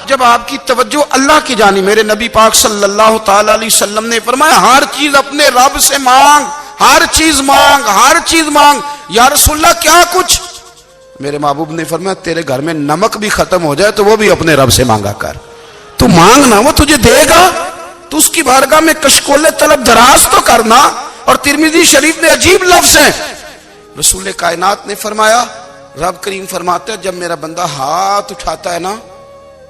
جب آپ کی توجہ اللہ کی جانب، میرے نبی پاک صلی اللہ تعالی علیہ وسلم نے فرمایا ہر چیز اپنے رب سے مانگ، ہر چیز مانگ، ہر چیز مانگ۔ یا رسول اللہ کیا کچھ؟ میرے محبوب نے فرمایا تیرے گھر میں نمک بھی ختم ہو جائے تو وہ بھی اپنے رب سے مانگا کر، تو مانگنا وہ تجھے دے گا، تو اس کی بارگاہ میں کشکول طلب دراز تو کرنا۔ اور ترمذی شریف میں عجیب لفظ ہے، رسول کائنات نے فرمایا، رب کریم فرماتے ہیں جب میرا بندہ ہاتھ اٹھاتا ہے نا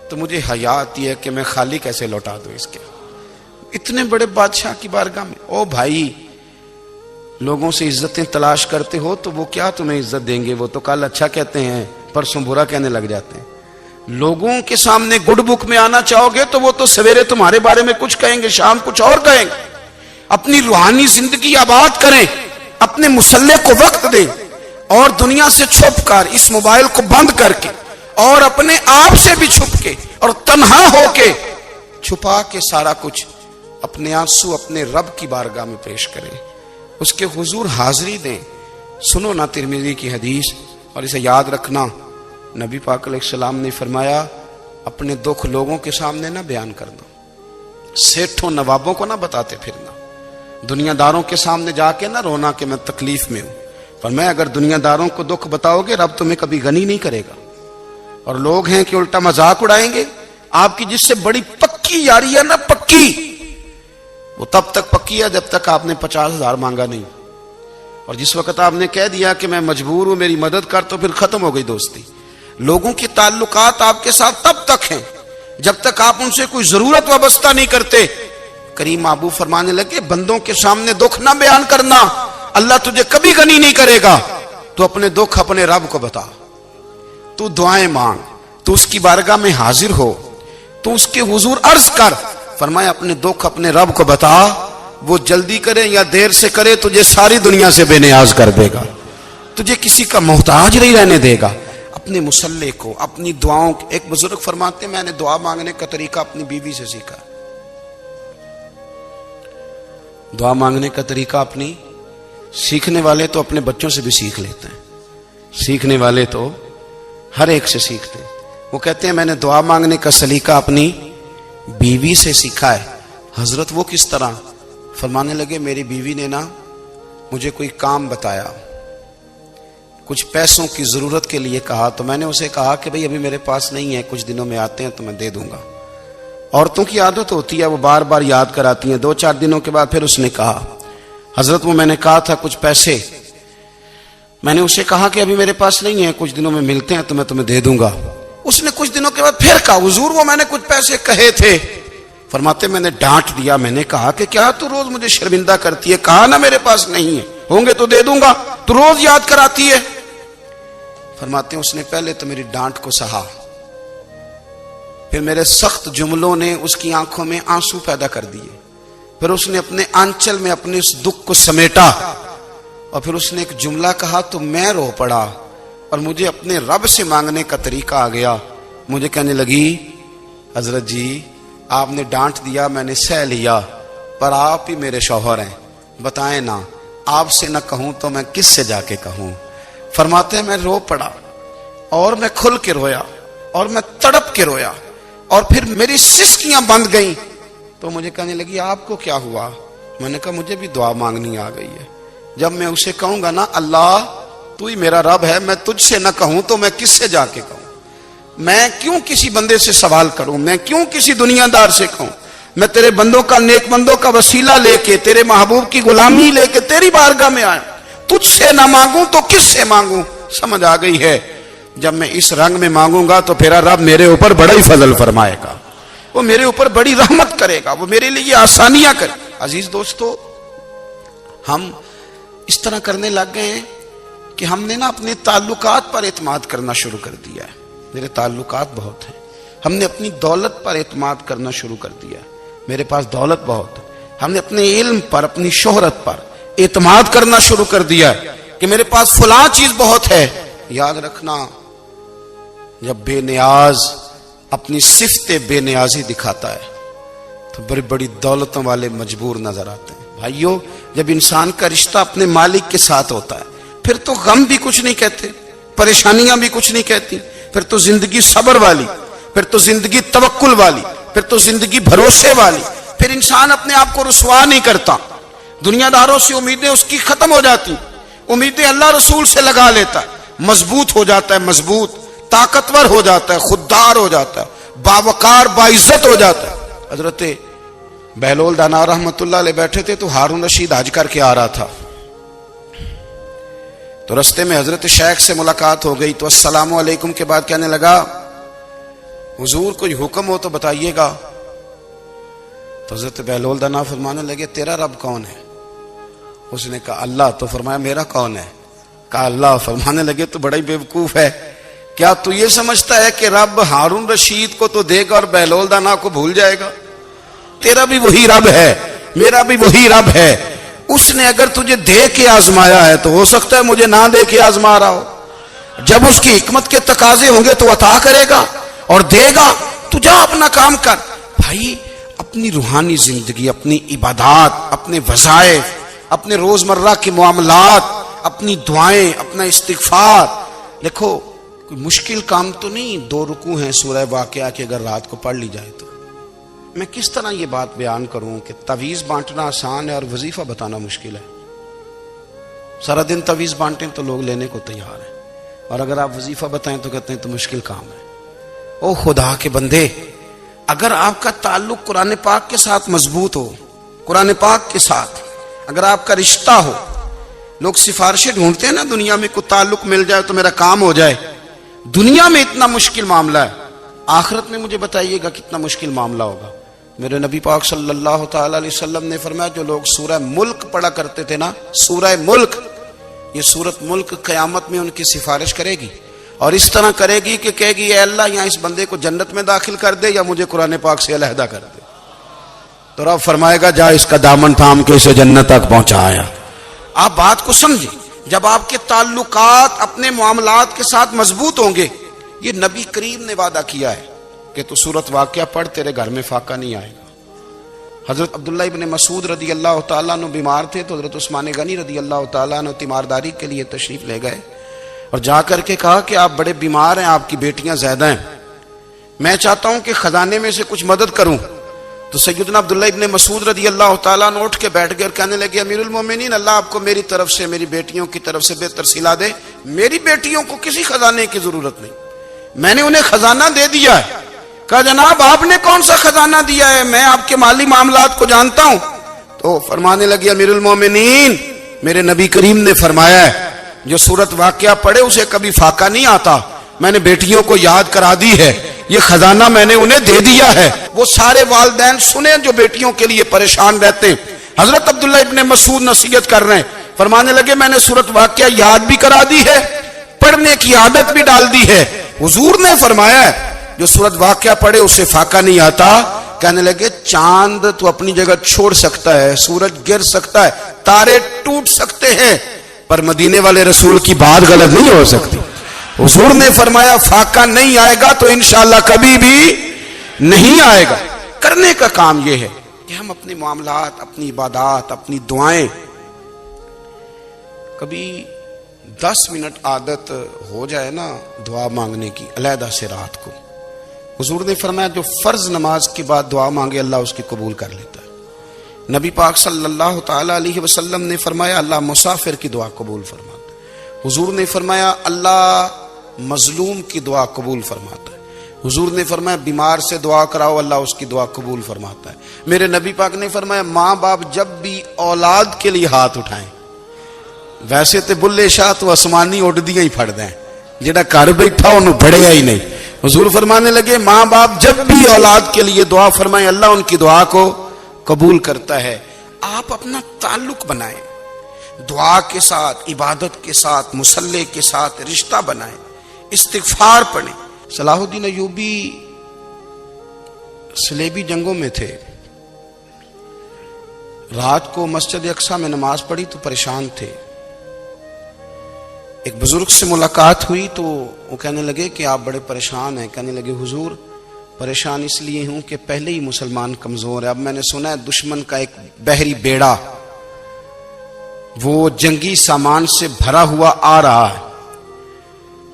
تو مجھے حیا آتی ہے کہ میں خالی کیسے لوٹا دوں اس کے، اتنے بڑے بادشاہ کی بارگاہ میں۔ او بھائی، لوگوں سے عزتیں تلاش کرتے ہو تو وہ کیا تمہیں عزت دیں گے؟ وہ تو کل اچھا کہتے ہیں پرسوں برا کہنے لگ جاتے ہیں۔ لوگوں کے سامنے گڈ بک میں آنا چاہو گے تو وہ تو سویرے تمہارے بارے میں کچھ کہیں گے، شام کچھ اور کہیں گے۔ اپنی روحانی زندگی آباد کریں، اپنے مسلح کو وقت دیں، اور دنیا سے چھپ کر اس موبائل کو بند کر کے اور اپنے آپ سے بھی چھپ کے اور تنہا ہو کے چھپا کے سارا کچھ اپنے آنسو اپنے رب کی بارگاہ میں پیش کریں، اس کے حضور حاضری دیں۔ سنو نا ترمذی کی حدیث، اور اسے یاد رکھنا، نبی پاک علیہ السلام نے فرمایا اپنے دکھ لوگوں کے سامنے نہ بیان کرنا، سیٹھوں نوابوں کو نہ بتاتے پھرنا، دنیا داروں کے سامنے جا کے نہ رونا کہ میں تکلیف میں ہوں۔ پر میں اگر دنیا داروں کو دکھ بتاؤ گے رب تمہیں کبھی غنی نہیں کرے گا۔ اور لوگ ہیں کہ الٹا مذاق اڑائیں گے۔ آپ کی جس سے بڑی پکی یاری ہے نا، پکی، وہ تب تک پکی ہے جب تک آپ نے 50,000 مانگا نہیں، اور جس وقت آپ نے کہہ دیا کہ میں مجبور ہوں میری مدد کر، تو پھر ختم ہو گئی دوستی۔ لوگوں کے تعلقات آپ کے ساتھ تب تک ہیں جب تک آپ ان سے کوئی ضرورت وابستہ نہیں کرتے۔ کریم محبوب فرمانے لگے بندوں کے سامنے دکھ نہ بیان کرنا، اللہ تجھے کبھی غنی نہیں کرے گا۔ تو اپنے دکھ اپنے رب کو بتا، تو دعائیں مانگ، تو اس کی بارگاہ میں حاضر ہو، تو اس کے حضور عرض کر۔ فرمایا اپنے دکھ اپنے رب کو بتا، وہ جلدی کرے یا دیر سے کرے تجھے ساری دنیا سے بے نیاز کر دے گا، تجھے کسی کا محتاج نہیں رہنے دے گا۔ اپنے مسلح کو، اپنی دعاؤں، ایک بزرگ فرماتے ہیں میں نے دعا مانگنے کا طریقہ اپنی بیوی سے سیکھا۔ دعا مانگنے کا طریقہ اپنی، سیکھنے والے تو اپنے بچوں سے بھی سیکھ لیتے ہیں، سیکھنے والے تو ہر ایک سے سیکھتے ہیں۔ وہ کہتے ہیں میں نے دعا مانگنے کا سلیقہ اپنی بیوی سے سیکھا ہے۔ حضرت وہ کس طرح؟ فرمانے لگے میری بیوی نے نا مجھے کوئی کام بتایا، کچھ پیسوں کی ضرورت کے لیے کہا، تو میں نے اسے کہا کہ بھئی ابھی میرے پاس نہیں ہے، کچھ دنوں میں آتے ہیں تو میں دے دوں گا۔ عورتوں کی عادت ہوتی ہے وہ بار بار یاد کراتی ہیں، 2-4 دنوں کے بعد پھر اس نے کہا حضرت وہ میں نے کہا تھا کچھ پیسے، میں نے اسے کہا کہ ابھی میرے پاس نہیں ہے، کچھ دنوں میں ملتے ہیں تو میں تمہیں دے دوں گا۔ اس نے کچھ دنوں کے بعد پھر کہا حضور وہ میں نے کچھ پیسے کہے تھے۔ فرماتے میں نے ڈانٹ دیا، میں نے کہا کہ کیا تو روز مجھے شرمندہ کرتی ہے، کہا نا میرے پاس نہیں ہے، ہوں گے تو دے دوں گا، تو روز یاد کراتی ہے۔ فرماتے ہیں اس نے پہلے تو میری ڈانٹ کو سہا، پھر میرے سخت جملوں نے اس کی آنکھوں میں آنسو پیدا کر دیے، پھر اس نے اپنے آنچل میں اپنے اس دکھ کو سمیٹا، اور پھر اس نے ایک جملہ کہا تو میں رو پڑا، اور مجھے اپنے رب سے مانگنے کا طریقہ آ گیا۔ مجھے کہنے لگی حضرت جی آپ نے ڈانٹ دیا میں نے سہ لیا، پر آپ ہی میرے شوہر ہیں، بتائیں نا آپ سے نہ کہوں تو میں کس سے جا کے کہوں۔ فرماتے ہیں میں رو پڑا، اور میں کھل کے رویا، اور میں تڑپ کے رویا، اور پھر میری سسکیاں بند گئیں۔ تو مجھے کہنے لگی آپ کو کیا ہوا؟ میں نے کہا مجھے بھی دعا مانگنی آ گئی ہے، جب میں اسے کہوں گا نا اللہ تو ہی میرا رب ہے، میں تجھ سے نہ کہوں تو میں کس سے جا کے کہوں؟ میں کیوں کسی بندے سے سوال کروں؟ میں کیوں کسی دنیا دار سے کہوں؟ میں تیرے بندوں کا، نیک بندوں کا وسیلہ لے کے، تیرے محبوب کی غلامی لے کے تیری بارگاہ میں آیا، تجھ سے نہ مانگوں تو کس سے مانگوں؟ سمجھ آ گئی ہے؟ جب میں اس رنگ میں مانگوں گا تو پھر رب میرے اوپر بڑا ہی فضل فرمائے گا، وہ میرے اوپر بڑی رحمت کرے گا، وہ میرے لیے آسانیاں کرے۔ عزیز دوستو، ہم اس طرح کرنے لگ گئے ہیں کہ ہم نے نا اپنے تعلقات پر اعتماد کرنا شروع کر دیا ہے۔ میرے تعلقات بہت ہیں، ہم نے اپنی دولت پر اعتماد کرنا شروع کر دیا ہے، میرے پاس دولت بہت ہے، ہم نے اپنے علم پر، اپنی شہرت پر اعتماد کرنا شروع کر دیا ہے کہ میرے پاس فلاں چیز بہت ہے۔ یاد رکھنا جب بے نیاز اپنی صفت بے نیازی دکھاتا ہے تو بڑی بڑی دولتوں والے مجبور نظر آتے ہیں۔ بھائیو جب انسان کا رشتہ اپنے مالک کے ساتھ ہوتا ہے پھر تو غم بھی کچھ نہیں کہتے، پریشانیاں بھی کچھ نہیں کہتی، پھر تو زندگی صبر والی، پھر تو زندگی توکل والی، پھر تو زندگی بھروسے والی، پھر انسان اپنے آپ کو رسوا نہیں کرتا، دنیا داروں سے امیدیں اس کی ختم ہو جاتی، امیدیں اللہ رسول سے لگا لیتا ہے، مضبوط ہو جاتا ہے، مضبوط، طاقتور ہو جاتا ہے، خوددار ہو جاتا ہے، باوقار باعزت ہو جاتا ہے۔ حضرت بہلول دانا رحمت اللہ علیہ بیٹھے تھے تو ہارون رشید حج کر کے آ رہا تھا، تو رستے میں حضرت شیخ سے ملاقات ہو گئی، تو السلام علیکم کے بعد کہنے لگا حضور کوئی حکم ہو تو بتائیے گا۔ تو حضرت بہلول دانا فرمانے لگے تیرا رب کون ہے؟ اس نے کہا اللہ۔ تو فرمایا میرا کون ہے؟ کہا اللہ۔ فرمانے لگے تو بڑا ہی بیوقوف ہے، کیا تو یہ سمجھتا ہے کہ رب ہارون رشید کو تو دے گا اور بہلول دانا کو بھول جائے گا؟ تیرا بھی وہی رب ہے، میرا بھی وہی رب ہے، اس نے اگر تجھے دے کے آزمایا ہے تو ہو سکتا ہے مجھے نہ دے کے آزما رہا ہو، جب اس کی حکمت کے تقاضے ہوں گے تو عطا کرے گا اور دے گا، تو جا اپنا کام کر۔ بھائی اپنی روحانی زندگی، اپنی عبادات، اپنے وظائف، اپنے روزمرہ کے معاملات، اپنی دعائیں، اپنا استغفار، دیکھو کوئی مشکل کام تو نہیں، 2 رکوع ہیں سورہ واقعہ کے اگر رات کو پڑھ لی جائے تو۔ میں کس طرح یہ بات بیان کروں کہ تعویذ بانٹنا آسان ہے اور وظیفہ بتانا مشکل ہے؟ سارا دن تعویذ بانٹیں تو لوگ لینے کو تیار ہیں، اور اگر آپ وظیفہ بتائیں تو کہتے ہیں تو مشکل کام ہے۔ او خدا کے بندے، اگر آپ کا تعلق قرآن پاک کے ساتھ مضبوط ہو، قرآن پاک کے ساتھ اگر آپ کا رشتہ ہو، لوگ سفارشیں ڈھونڈتے ہیں نا دنیا میں، کوئی تعلق مل جائے تو میرا کام ہو جائے، دنیا میں اتنا مشکل معاملہ ہے، آخرت میں مجھے بتائیے گا کتنا مشکل معاملہ ہوگا۔ میرے نبی پاک صلی اللہ تعالی علیہ وسلم نے فرمایا جو لوگ سورہ ملک پڑھا کرتے تھے نا، سورہ ملک، یہ سورت ملک قیامت میں ان کی سفارش کرے گی، اور اس طرح کرے گی کہ کہے گی اے اللہ یہاں اس بندے کو جنت میں داخل کر دے یا مجھے قرآن پاک سے علیحدہ کر دے، تو رب فرمائے گا جا اس کا دامن تھام کے اسے جنت تک پہنچایا۔ آپ بات کو سمجھیں، جب آپ کے تعلقات اپنے معاملات کے ساتھ مضبوط ہوں گے، یہ نبی کریم نے وعدہ کیا ہے کہ تو سورت واقعہ پڑھ تیرے گھر میں فاقہ نہیں آئے گا۔ حضرت عبداللہ ابن مسعود رضی اللہ تعالیٰ عنہ بیمار تھے تو حضرت عثمان غنی رضی اللہ تعالیٰ عنہ تیمارداری کے لیے تشریف لے گئے اور جا کر کے کہا کہ آپ بڑے بیمار ہیں، آپ کی بیٹیاں زیادہ ہیں، میں چاہتا ہوں کہ خزانے میں سے کچھ مدد کروں۔ تو سیدنا عبداللہ ابن مسعود رضی اللہ تعالیٰ عنہ اٹھ کے بیٹھ گئے اور کہنے لگے امیر المومنین اللہ آپ کو میری طرف سے، میری بیٹیوں کی طرف سے بہتر صلہ دے، میری بیٹیوں کو کسی خزانے کی ضرورت نہیں، میں نے انہیں خزانہ دے دیا ہے۔ کہا جناب آپ نے کون سا خزانہ دیا ہے، میں آپ کے مالی معاملات کو جانتا ہوں۔ تو فرمانے لگے امیر المومنین میرے نبی کریم نے فرمایا ہے جو سورت واقعہ پڑھے اسے کبھی فاقہ نہیں آتا، میں نے بیٹیوں کو یاد کرا دی ہے، یہ خزانہ میں نے انہیں دے دیا ہے۔ وہ سارے والدین سنیں جو بیٹیوں کے لیے پریشان رہتے ہیں۔ حضرت عبداللہ ابن مسعود نصیحت کر رہے ہیں، فرمانے لگے میں نے سورت واقعہ یاد بھی کرا دی ہے، پڑھنے کی عادت بھی ڈال دی ہے، حضور نے فرمایا ہے جو سورت واقعہ پڑھے اسے فاقہ نہیں آتا۔ کہنے لگے چاند تو اپنی جگہ چھوڑ سکتا ہے، سورج گر سکتا ہے، تارے ٹوٹ سکتے ہیں، پر مدینے والے رسول کی بات غلط نہیں ہو سکتی۔ حضور نے فرمایا فاقہ نہیں آئے گا تو انشاءاللہ کبھی بھی نہیں آئے گا۔ کرنے کا کام یہ ہے کہ ہم اپنے معاملات، اپنی عبادات، اپنی دعائیں، کبھی 10 منٹ عادت ہو جائے نا دعا مانگنے کی علیحدہ سے رات کو، حضور نے فرمایا جو فرض نماز کے بعد دعا مانگے اللہ اس کی قبول کر لیتا ہے۔ نبی پاک صلی اللہ تعالی علیہ وسلم نے فرمایا اللہ مسافر کی دعا قبول فرماتا ہے۔ حضور نے فرمایا اللہ مظلوم کی دعا قبول فرماتا ہے۔ حضور نے فرمایا بیمار سے دعا کراؤ اللہ اس کی دعا قبول فرماتا ہے۔ میرے نبی پاک نے فرمایا ماں باپ جب بھی اولاد کے لیے ہاتھ اٹھائیں، ویسے تے بلے شاہ تو آسمانی اڈدیاں ہی پھڑ دیں، جڑا گھر بیٹھا انہوں بڑھیا ہی نہیں۔ حضور فرمانے لگے ماں باپ جب بھی اولاد کے لیے دعا فرمائیں اللہ ان کی دعا کو قبول کرتا ہے۔ آپ اپنا تعلق بنائیں، دعا کے ساتھ، عبادت کے ساتھ، مصلی کے ساتھ رشتہ بنائیں، استغفار پڑھیں۔ صلاح الدین ایوبی صلیبی جنگوں میں تھے، رات کو مسجد اقصیٰ میں نماز پڑھی تو پریشان تھے، ایک بزرگ سے ملاقات ہوئی تو وہ کہنے لگے کہ آپ بڑے پریشان ہیں۔ کہنے لگے حضور پریشان اس لیے ہوں کہ پہلے ہی مسلمان کمزور ہے، اب میں نے سنا ہے دشمن کا ایک بحری بیڑا وہ جنگی سامان سے بھرا ہوا آ رہا ہے،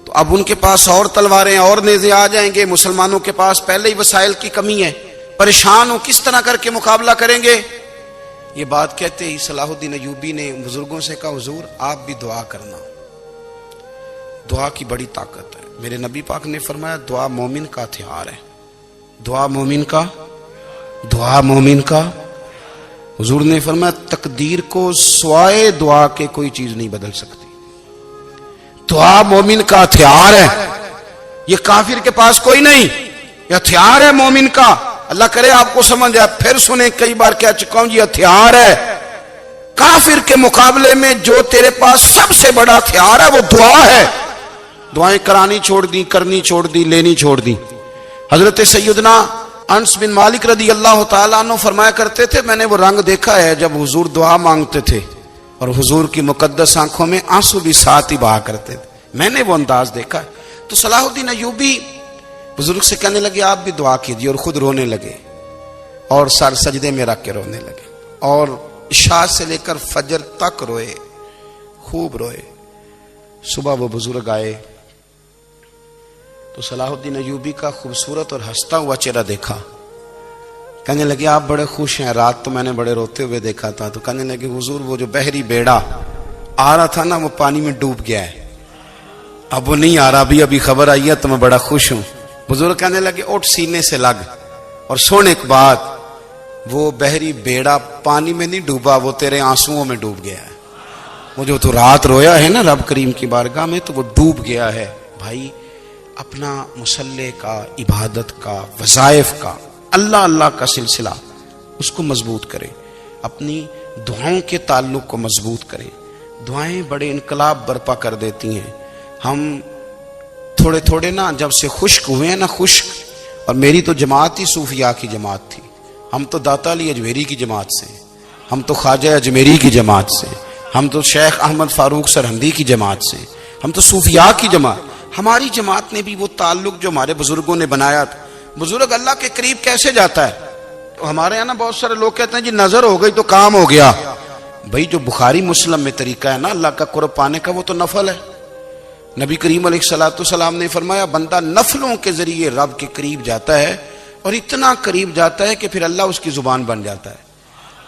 تو اب ان کے پاس اور تلواریں اور نیزے آ جائیں گے، مسلمانوں کے پاس پہلے ہی وسائل کی کمی ہے، پریشان ہو، کس طرح کر کے مقابلہ کریں گے؟ یہ بات کہتے ہی صلاح الدین ایوبی نے بزرگوں سے کہا حضور آپ بھی دعا کرنا، دعا کی بڑی طاقت ہے۔ میرے نبی پاک نے فرمایا دعا مومن کا ہتھیار ہے، دعا مومن کا حضور نے فرمایا تقدیر کو سوائے دعا کے کوئی چیز نہیں بدل سکتی، دعا مومن کا ہتھیار ہے، یہ کافر کے پاس کوئی نہیں، یہ ہتھیار ہے مومن کا۔ اللہ کرے آپ کو سمجھ آئے، پھر سنیں، کئی بار کہہ چکا ہوں، یہ ہتھیار ہے کافر کے مقابلے میں، جو تیرے پاس سب سے بڑا ہتھیار ہے وہ دعا ہے۔ دعائیں کرانی چھوڑ دی، کرنی چھوڑ دی، لینی چھوڑ دی۔ حضرت سیدنا انس بن مالک رضی اللہ تعالیٰ عنہ فرمایا کرتے تھے میں نے وہ رنگ دیکھا ہے جب حضور دعا مانگتے تھے اور حضور کی مقدس آنکھوں میں آنسو بھی ساتھ ہی بہا کرتے تھے، میں نے وہ انداز دیکھا ہے۔ تو صلاح الدین ایوبی بزرگ سے کہنے لگے آپ بھی دعا کیجیے، اور خود رونے لگے اور سر سجدے میں رکھ کے رونے لگے، اور عشاء سے لے کر فجر تک روئے، خوب روئے۔ صبح وہ بزرگ آئے تو صلاح الدین ایوبی کا خوبصورت اور ہنستا ہوا چہرہ دیکھا، کہنے لگے آپ بڑے خوش ہیں، رات تو میں نے بڑے روتے ہوئے دیکھا تھا۔ تو کہنے لگے حضور وہ جو بحری بیڑا آ رہا تھا نا وہ پانی میں ڈوب گیا ہے، اب وہ نہیں آ رہا، ابھی خبر آئی ہے تو میں بڑا خوش ہوں۔ بزرگ کہنے لگے اٹھ سینے سے لگ، اور سن ایک بات، وہ بحری بیڑا پانی میں نہیں ڈوبا، وہ تیرے آنسوؤں میں ڈوب گیا ہے۔ وہ جو تو رات رویا ہے نا رب کریم کی بارگاہ میں، تو وہ ڈوب گیا ہے۔ بھائی اپنا مصلی کا، عبادت کا، وظائف کا، اللہ اللہ کا سلسلہ اس کو مضبوط کرے، اپنی دعاؤں کے تعلق کو مضبوط کرے۔ دعائیں بڑے انقلاب برپا کر دیتی ہیں۔ ہم تھوڑے تھوڑے نا جب سے خشک ہوئے ہیں نا، خشک، اور میری تو جماعت ہی صوفیاء کی جماعت تھی، ہم تو داتا علی اجمیری کی جماعت سے، ہم تو خواجہ اجمیری کی جماعت سے، ہم تو شیخ احمد فاروق سرہندی کی جماعت سے، ہم تو صوفیاء کی جماعت۔ ہماری جماعت نے بھی وہ تعلق جو ہمارے بزرگوں نے بنایا تھا۔ بزرگ اللہ کے قریب کیسے جاتا ہے؟ تو ہمارے یہاں نا بہت سارے لوگ کہتے ہیں جی نظر ہو گئی تو کام ہو گیا۔ بھائی جو بخاری مسلم میں طریقہ ہے نا اللہ کا قرب پانے کا، وہ تو نفل ہے۔ نبی کریم علیہ الصلوۃ والسلام نے فرمایا بندہ نفلوں کے ذریعے رب کے قریب جاتا ہے، اور اتنا قریب جاتا ہے کہ پھر اللہ اس کی زبان بن جاتا ہے،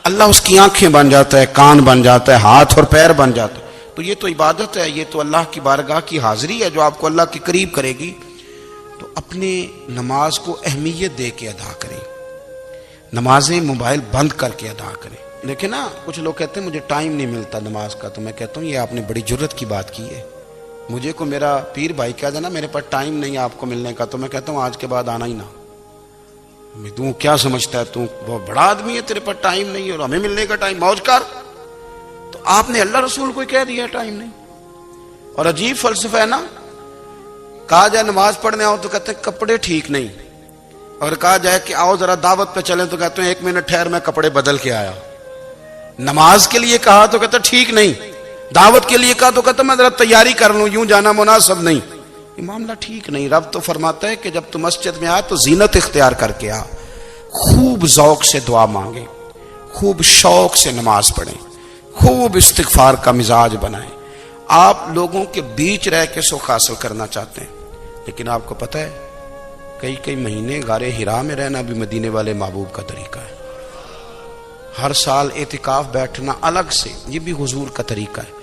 اللہ اس کی آنکھیں بن جاتا ہے، کان بن جاتا ہے، ہاتھ اور پیر بن جاتا ہے۔ تو یہ تو عبادت ہے، یہ تو اللہ کی بارگاہ کی حاضری ہے جو آپ کو اللہ کے قریب کرے گی۔ تو اپنے نماز کو اہمیت دے کے ادا کریں، نمازیں موبائل بند کر کے ادا کریں۔ لیکن نا کچھ لوگ کہتے ہیں مجھے ٹائم نہیں ملتا نماز کا، تو میں کہتا ہوں یہ آپ نے بڑی جرت کی بات کی ہے۔ مجھے کو میرا پیر بھائی کہہ دینا میرے پاس ٹائم نہیں آپ کو ملنے کا، تو میں کہتا ہوں آج کے بعد آنا ہی نہ۔ تو کیا سمجھتا ہے تو بہت بڑا آدمی ہے، تیرے پاس ٹائم نہیں ہے اور ہمیں ملنے کا ٹائم، موج کر۔ تو آپ نے اللہ رسول کو کہہ دیا ٹائم نہیں۔ اور عجیب فلسفہ ہے نا، کہا جائے نماز پڑھنے آؤ تو کہتے ہیں کپڑے ٹھیک نہیں، اور کہا جائے کہ آؤ ذرا دعوت پہ چلیں تو کہتے ہیں 1 منٹ ٹھہر میں کپڑے بدل کے آیا۔ نماز کے لیے کہا تو کہتے ٹھیک نہیں، دعوت کے لیے کہا تو کہتا میں ذرا تیاری کر لوں، یوں جانا مناسب نہیں۔ یہ معاملہ ٹھیک نہیں۔ رب تو فرماتا ہے کہ جب تو مسجد میں آ تو زینت اختیار کر کے آ، خوب ذوق سے دعا مانگے، خوب شوق سے نماز پڑھیں، خوب استغفار کا مزاج بنائیں۔ آپ لوگوں کے بیچ رہ کے سکھ حاصل کرنا چاہتے ہیں، لیکن آپ کو پتہ ہے کئی مہینے غار حرا میں رہنا بھی مدینے والے محبوب کا طریقہ ہے۔ ہر سال اعتکاف بیٹھنا الگ سے، یہ بھی حضور کا طریقہ ہے۔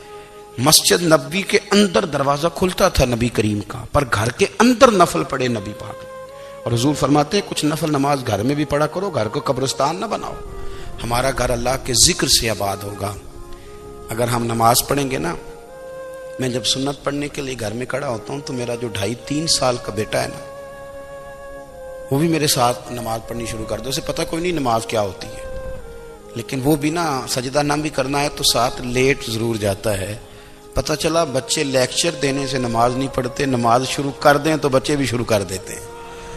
مسجد نبی کے اندر دروازہ کھلتا تھا نبی کریم کا، پر گھر کے اندر نفل پڑے نبی پاک، اور حضور فرماتے ہیں کچھ نفل نماز گھر میں بھی پڑھا کرو، گھر کو قبرستان نہ بناؤ۔ ہمارا گھر اللہ کے ذکر سے آباد ہوگا اگر ہم نماز پڑھیں گے نا۔ میں جب سنت پڑھنے کے لیے گھر میں کھڑا ہوتا ہوں تو میرا جو 2.5-3 سال کا بیٹا ہے نا، وہ بھی میرے ساتھ نماز پڑھنی شروع کر دو۔ اسے پتہ کوئی نہیں نماز کیا ہوتی ہے، لیکن وہ بھی نا سجدہ نہ بھی کرنا ہے تو ساتھ لیٹ ضرور جاتا ہے۔ پتہ چلا بچے لیکچر دینے سے نماز نہیں پڑھتے، نماز شروع کر دیں تو بچے بھی شروع کر دیتے ہیں۔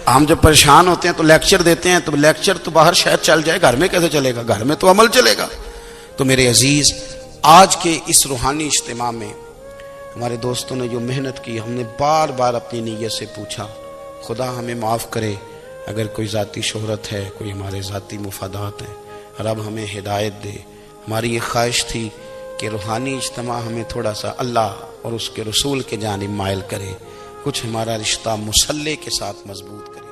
ہم جب پریشان ہوتے ہیں تو لیکچر دیتے ہیں، تو لیکچر تو باہر شاید چل جائے، گھر میں کیسے چلے گا؟ گھر میں تو عمل چلے گا۔ تو میرے عزیز، آج کے اس روحانی اجتماع میں ہمارے دوستوں نے جو محنت کی، ہم نے بار بار اپنی نیت سے پوچھا خدا ہمیں معاف کرے اگر کوئی ذاتی شہرت ہے، کوئی ہمارے ذاتی مفادات ہیں، رب ہمیں ہدایت دے۔ ہماری یہ خواہش تھی کہ روحانی اجتماع ہمیں تھوڑا سا اللہ اور اس کے رسول کے جانب مائل کرے، کچھ ہمارا رشتہ مصلے کے ساتھ مضبوط کرے.